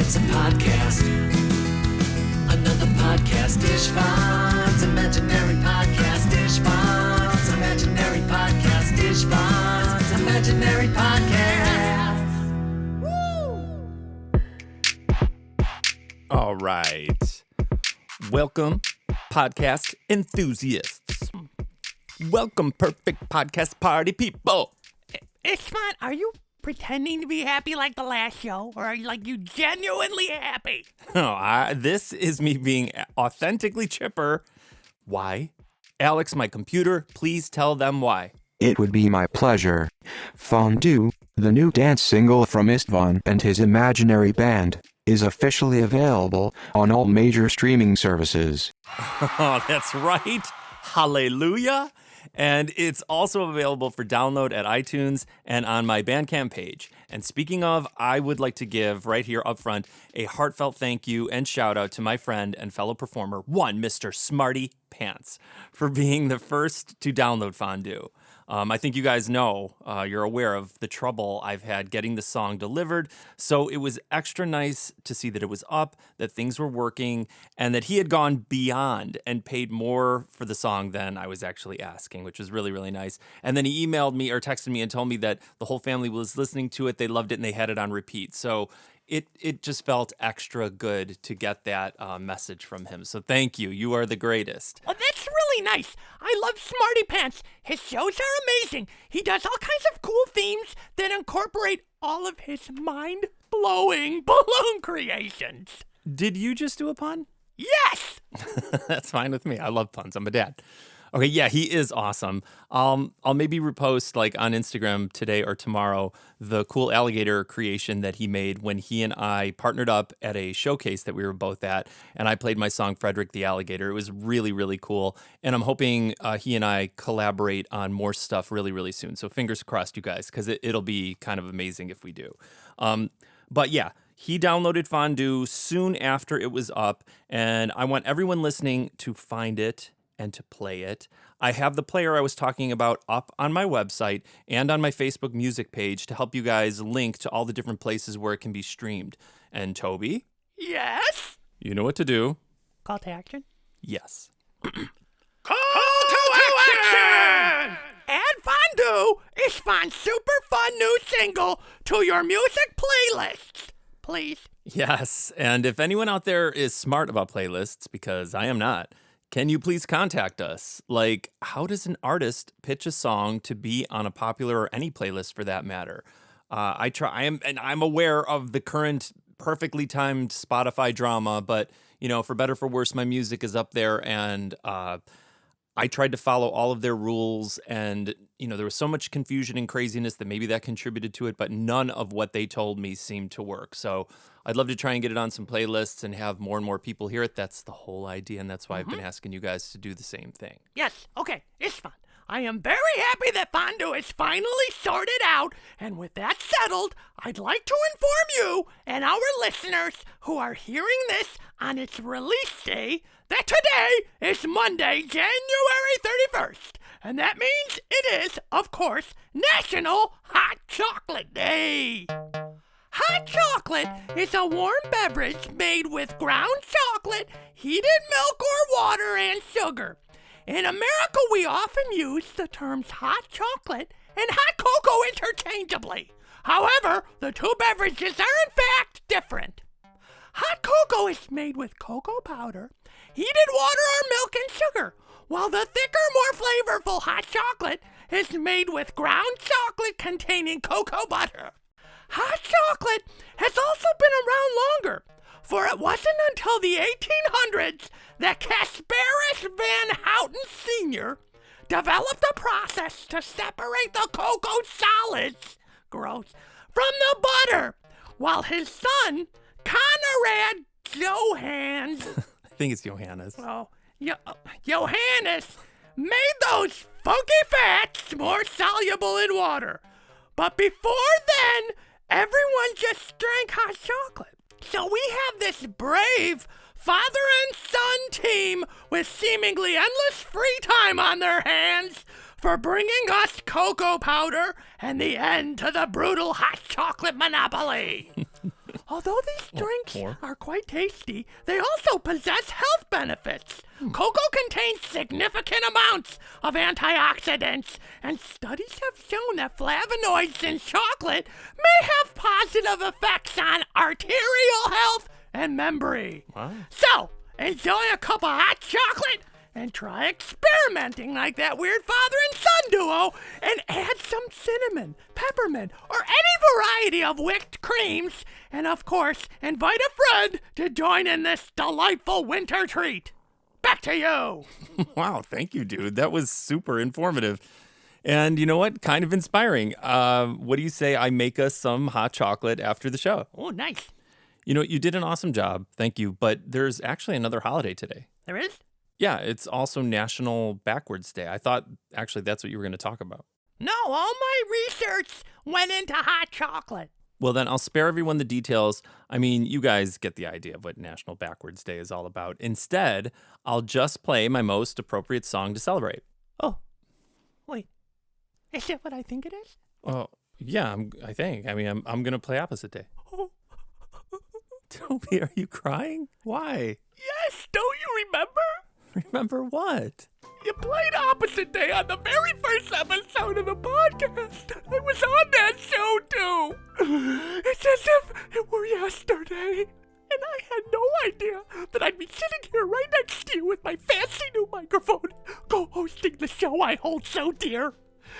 It's a podcast. Another podcast. Istvan's imaginary podcast. Istvan's imaginary podcast. Istvan's imaginary podcast. Woo! All right. Welcome, podcast enthusiasts. Welcome, perfect podcast party people. Istvan, are you pretending to be happy like the last show, or are you genuinely happy? This is me being authentically chipper. Why? Alex, my computer, please tell them why. It would be my pleasure. Fondue, the new dance single from Istvan and his imaginary band, is officially available on all major streaming services. Oh, that's right. Hallelujah. And it's also available for download at iTunes and on my Bandcamp page. And speaking of, I would like to give right here up front a heartfelt thank you and shout out to my friend and fellow performer, Mr. Smarty Pants, for being the first to download Fondue. I think you guys know, you're aware of the trouble I've had getting the song delivered, so it was extra nice to see that it was up, that things were working, and that he had gone beyond and paid more for the song than I was actually asking, which was really, really nice. And then he emailed me or texted me and told me that the whole family was listening to it, they loved it, and they had it on repeat. So it just felt extra good to get that message from him. So thank you. You are the greatest. Oh, that's really nice. I love Smarty Pants. His shows are amazing. He does all kinds of cool themes that incorporate all of his mind-blowing balloon creations. Did you just do a pun? Yes! That's fine with me. I love puns. I'm a dad. Okay, yeah, he is awesome. I'll maybe repost on Instagram today or tomorrow the cool alligator creation that he made when he and I partnered up at a showcase that we were both at, and I played my song Frederick the Alligator. It was really, really cool, and I'm hoping he and I collaborate on more stuff really, really soon. So fingers crossed, you guys, because it'll be kind of amazing if we do. But yeah. He downloaded Fondue soon after it was up, and I want everyone listening to find it and to play it. I have the player I was talking about up on my website and on my Facebook music page to help you guys link to all the different places where it can be streamed. And Toby? Yes? You know what to do. Call to action? Yes. Call to action! Add Fondue, Istvan's super fun new single, to your music playlists. Please. Yes, and if anyone out there is smart about playlists, because I am not, can you please contact us? How does an artist pitch a song to be on a popular or any playlist for that matter? I'm aware of the current perfectly timed Spotify drama, but for better or for worse, my music is up there, and I tried to follow all of their rules, and there was so much confusion and craziness that maybe that contributed to it, but none of what they told me seemed to work. So I'd love to try and get it on some playlists and have more and more people hear it. That's the whole idea, and that's why I've been asking you guys to do the same thing. Yes, okay, Istvan. I am very happy that Fondue is finally sorted out, and with that settled, I'd like to inform you and our listeners who are hearing this on its release day that today is Monday, January 31st, and that means it is, of course, National Hot Chocolate Day. Hot chocolate is a warm beverage made with ground chocolate, heated milk or water, and sugar. In America, we often use the terms hot chocolate and hot cocoa interchangeably. However, the two beverages are in fact different. Hot cocoa is made with cocoa powder, heated water or milk, and sugar, while the thicker, more flavorful hot chocolate is made with ground chocolate containing cocoa butter. Hot chocolate has also been around longer, for it wasn't until the 1800s that Casparis Van Houten Sr. developed a process to separate the cocoa solids, gross, from the butter, while his son, Conrad Johannes, I think it's Johannes. well, Johannes, made those funky fats more soluble in water. But before then, everyone just drank hot chocolate. So we have this brave father and son team with seemingly endless free time on their hands for bringing us cocoa powder and the end to the brutal hot chocolate monopoly. Although these drinks or- are quite tasty, they also possess health benefits. Cocoa contains significant amounts of antioxidants, and studies have shown that flavonoids in chocolate may have positive effects on arterial health and memory. Wow. So, enjoy a cup of hot chocolate and try experimenting like that weird father and son duo and add some cinnamon, peppermint, or any variety of whipped creams. And of course, invite a friend to join in this delightful winter treat. Back to you. Wow, thank you, dude. That was super informative. And you know what? Kind of inspiring. What do you say I make us some hot chocolate after the show? Oh, nice. You know, you did an awesome job. Thank you. But there's actually another holiday today. There is? Yeah, it's also National Backwards Day. I thought actually that's what you were going to talk about. No, all my research went into hot chocolate. Well, then I'll spare everyone the details. I mean, you guys get the idea of what National Backwards Day is all about. Instead, I'll just play my most appropriate song to celebrate. Oh, wait. Is that what I think it is? Oh, yeah, I think. I mean, I'm going to play Opposite Day. Toby, are you crying? Why? Yes, don't you remember? Remember what? You played Opposite Day on the very first episode of the podcast. I was on that show, too. It's as if it were yesterday. And I had no idea that I'd be sitting here right next to you with my fancy new microphone, co-hosting the show I hold so dear.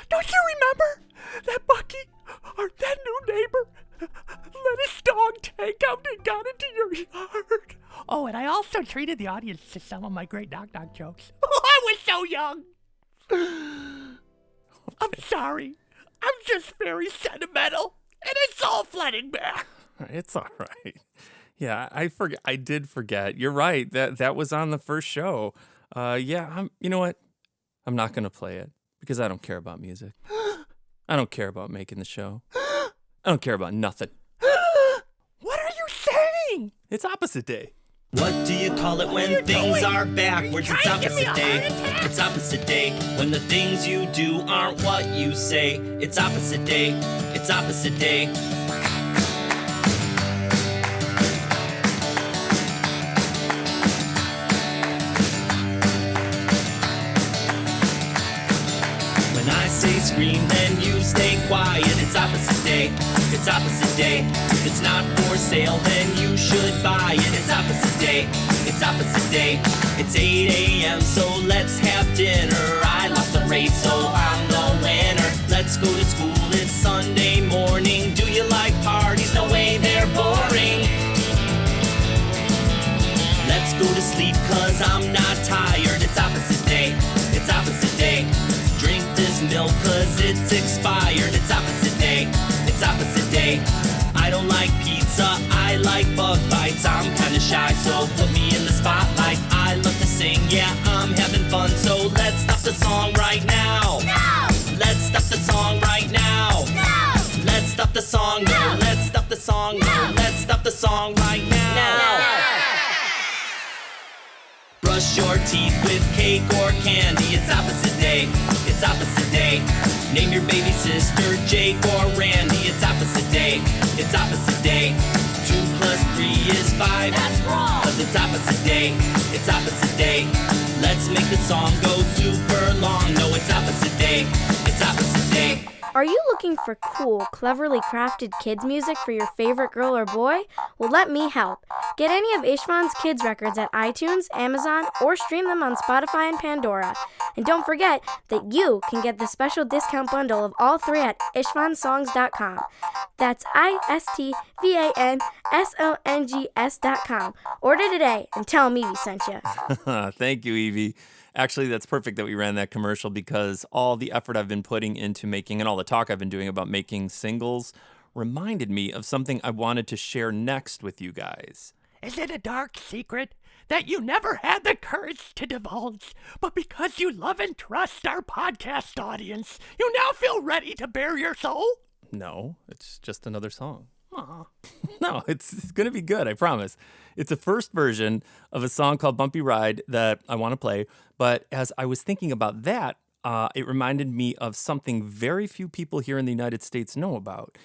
Don't you remember that Bucky, our then new neighbor, let his dog take out and got into your yard? Oh, and I also treated the audience to some of my great knock-knock jokes. I was so young. I'm sorry. I'm just very sentimental, and it's all flooding back. It's all right. Yeah, I did forget. You're right. That was on the first show. You know what? I'm not going to play it because I don't care about music. I don't care about making the show. I don't care about nothing. What are you saying? It's Opposite Day. What do you call it when things are backwards? It's opposite day. It's opposite day. When the things you do aren't what you say. It's opposite day. It's opposite day. When I say scream, then you stay quiet. It's opposite day. It's opposite day. If it's not for sale, then you should buy it. It's opposite day. It's opposite day. It's 8 a.m., so let's have dinner. I lost the race, so I'm the winner. Let's go to school. It's Sunday morning. Do you like parties? No way, they're boring. Let's go to sleep, cause I'm not tired. It's opposite day. It's opposite day. Drink this milk, cause it's expired. It's opposite day. It's opposite day. I don't like pizza, I like bug bites. I'm kinda shy, so put me in the spotlight. I love to sing, yeah, I'm having fun. So let's stop the song right now. No! Let's stop the song right now. No! Let's stop the song, no. Let's stop the song, no. Let's stop the song right now. Brush your teeth with cake or candy. It's opposite day. It's opposite day. Name your baby sister Jake or Randy. It's opposite day. It's opposite day. 2 + 3 is 5. That's wrong. Cause it's opposite day. It's opposite day. Let's make the song go super long. No, it's opposite day. It's opposite day. Are you looking for cool, cleverly crafted kids music for your favorite girl or boy? Well, let me help. Get any of Istvan's kids records at iTunes, Amazon, or stream them on Spotify and Pandora. And don't forget that you can get the special discount bundle of all 3 at istvansongs.com. That's ISTVANSONGS.com. Order today and tell me we sent you. Thank you, Evie. Actually, that's perfect that we ran that commercial because all the effort I've been putting into making and all the talk I've been doing about making singles reminded me of something I wanted to share next with you guys. Is it a dark secret that you never had the courage to divulge, but because you love and trust our podcast audience, you now feel ready to bare your soul? No, it's just another song. Aw. No, it's going to be good, I promise. It's a first version of a song called Bumpy Ride that I want to play. But as I was thinking about that, it reminded me of something very few people here in the United States know about.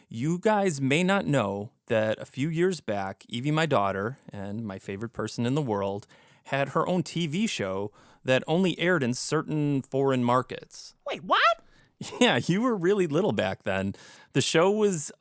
You guys may not know that a few years back, Evie, my daughter, and my favorite person in the world, had her own TV show that only aired in certain foreign markets. Wait, what? Yeah, you were really little back then. The show was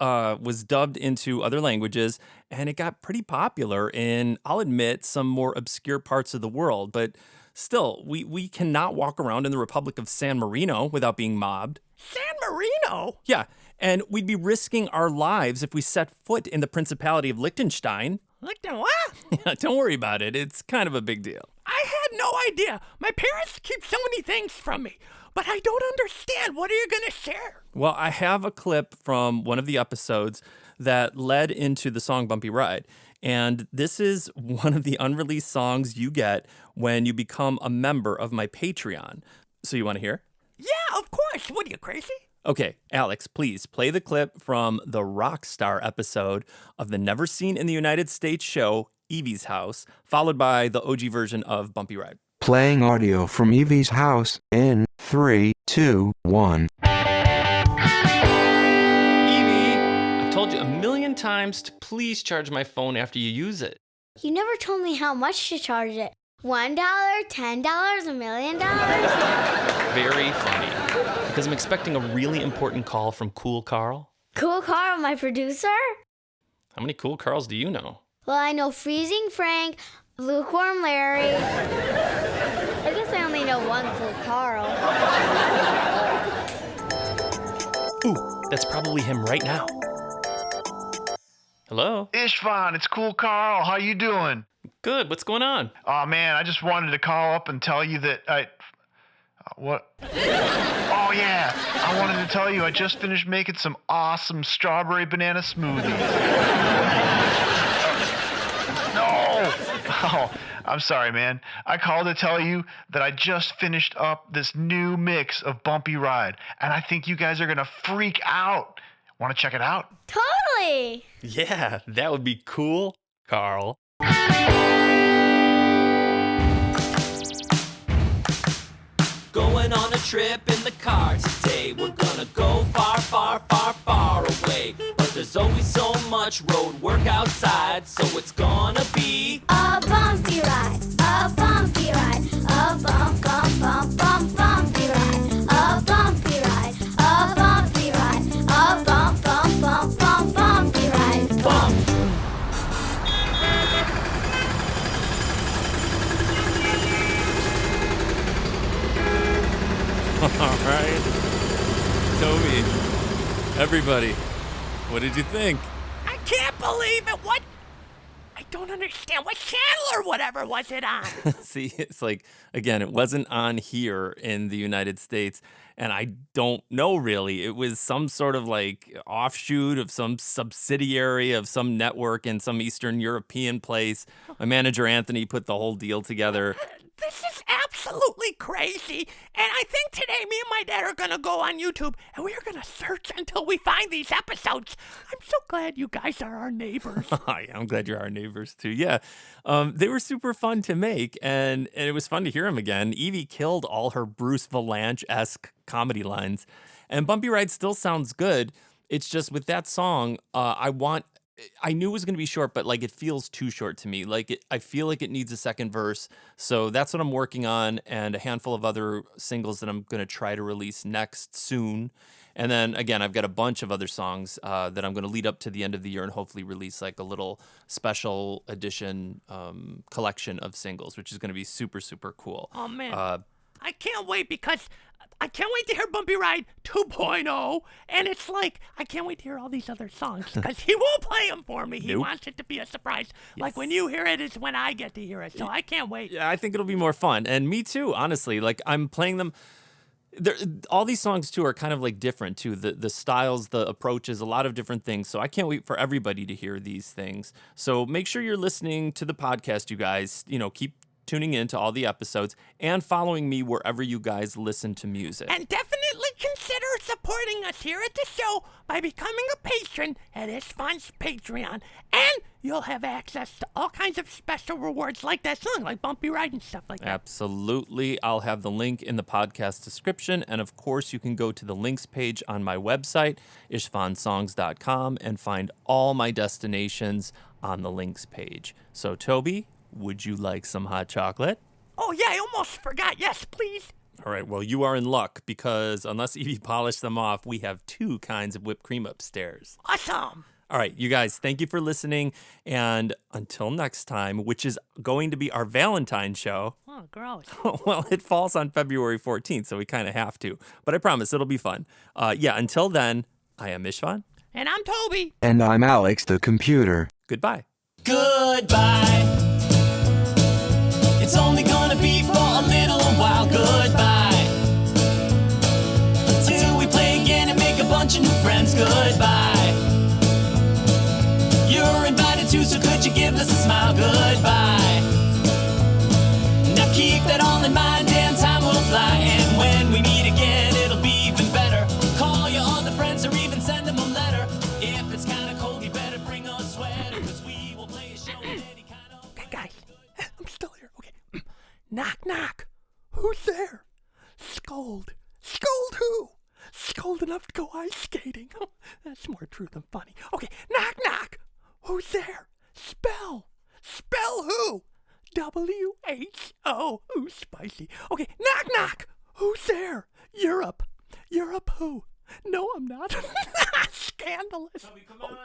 dubbed into other languages, and it got pretty popular in, I'll admit, some more obscure parts of the world. But still, we cannot walk around in the Republic of San Marino without being mobbed. San Marino? Yeah, and we'd be risking our lives if we set foot in the Principality of Liechtenstein. Lichten what? Don't worry about it. It's kind of a big deal. I had no idea. My parents keep so many things from me, but I don't understand. What are you going to share? Well, I have a clip from one of the episodes that led into the song Bumpy Ride. And this is one of the unreleased songs you get when you become a member of my Patreon. So you want to hear? Yeah, of course. What are you, crazy? Okay, Alex, please play the clip from the Rockstar episode of the Never Seen in the United States show, Evie's House, followed by the OG version of Bumpy Ride. Playing audio from Evie's house in 3, 2, 1. Evie, I've told you a million times to please charge my phone after you use it. You never told me how much to charge it. $1, $10, $1 million? Very funny. Because I'm expecting a really important call from Cool Carl. Cool Carl, my producer? How many Cool Carls do you know? Well, I know Freezing Frank, Lukewarm Larry. I guess I only know one Cool Carl. Ooh, that's probably him right now. Hello? Istvan, it's Cool Carl. How you doing? Good, what's going on? Oh man, I just wanted to call up and tell you that what? Oh yeah, I wanted to tell you I just finished making some awesome strawberry banana smoothies. No! Oh, I'm sorry, man. I called to tell you that I just finished up this new mix of Bumpy Ride, and I think you guys are gonna freak out. Want to check it out? Totally! Yeah, that would be cool, Carl. Going on a trip in the car today. We're gonna go far, far, far, far away. But there's always so much road work outside, so it's gonna be a bumpy ride, a bumpy ride, a bump, bump, bump, bump, bumpy ride, a bumpy ride, a bumpy ride, a bump, bump, bump, bump, bumpy ride, bump. All right. Toby, everybody, what did you think? I can't believe it. What? I don't understand. What channel or whatever was it on? See, it's like, again, it wasn't on here in the United States, and I don't know really. It was some sort of like offshoot of some subsidiary of some network in some Eastern European place. My manager, Anthony, put the whole deal together. This is absolutely crazy. And I think today me and my dad are going to go on YouTube and we are going to search until we find these episodes. I'm so glad you guys are our neighbors. Yeah, I'm glad you're our neighbors too. Yeah, they were super fun to make, and it was fun to hear them again. Evie killed all her Bruce Valanche-esque comedy lines, and Bumpy Ride still sounds good. It's just with that song, I knew it was going to be short, but like it feels too short to me. I feel like it needs a second verse. So that's what I'm working on, and a handful of other singles that I'm going to try to release next soon. And then again, I've got a bunch of other songs that I'm going to lead up to the end of the year and hopefully release like a little special edition collection of singles, which is going to be super, super cool. Oh, man. I can't wait because I can't wait to hear Bumpy Ride 2.0. And it's like, I can't wait to hear all these other songs because he won't play them for me. He Nope. wants it to be a surprise. Like when you hear it is when I get to hear it. So I can't wait. Yeah, I think it'll be more fun. And me too, honestly. Like I'm playing them. All these songs too are kind of like different too. The styles, the approaches, a lot of different things. So I can't wait for everybody to hear these things. So make sure you're listening to the podcast, you guys. Keep tuning in to all the episodes and following me wherever you guys listen to music. And definitely consider supporting us here at the show by becoming a patron at Istvan's Patreon. And you'll have access to all kinds of special rewards like that song, like Bumpy Ride and stuff like that. Absolutely. I'll have the link in the podcast description. And of course, you can go to the links page on my website, istvansongs.com, and find all my destinations on the links page. So, Toby, would you like some hot chocolate? Oh, yeah, I almost forgot. Yes, please. All right, well, you are in luck because unless Evie polished them off, we have 2 kinds of whipped cream upstairs. Awesome. All right, you guys, thank you for listening. And until next time, which is going to be our Valentine's show. Oh, gross. Well, it falls on February 14th, so we kind of have to. But I promise it'll be fun. Until then, I am Istvan. And I'm Toby. And I'm Alex the computer. Goodbye. Goodbye. It's only gonna be for a little while. Goodbye. Till we play again and make a bunch of new friends. Goodbye. You're invited too, so could you give us a smile? Goodbye. Now keep that all in mind and time will fly. And when we meet again, it'll be even better. Call your other friends or even send them a letter. If it's kinda cold, you better bring a sweater, 'cause we will play a show in any kind of... Okay, guys, I'm still here. Okay. Knock, knock. Who's there? Scold. Scold who? Scold enough to go ice skating. That's more true than funny. Okay, knock, knock. Who's there? Spell. Spell who? W-H-O. Ooh, spicy. Okay, knock, knock. Who's there? Europe. Europe who? No, I'm not. Scandalous. Toby, come on.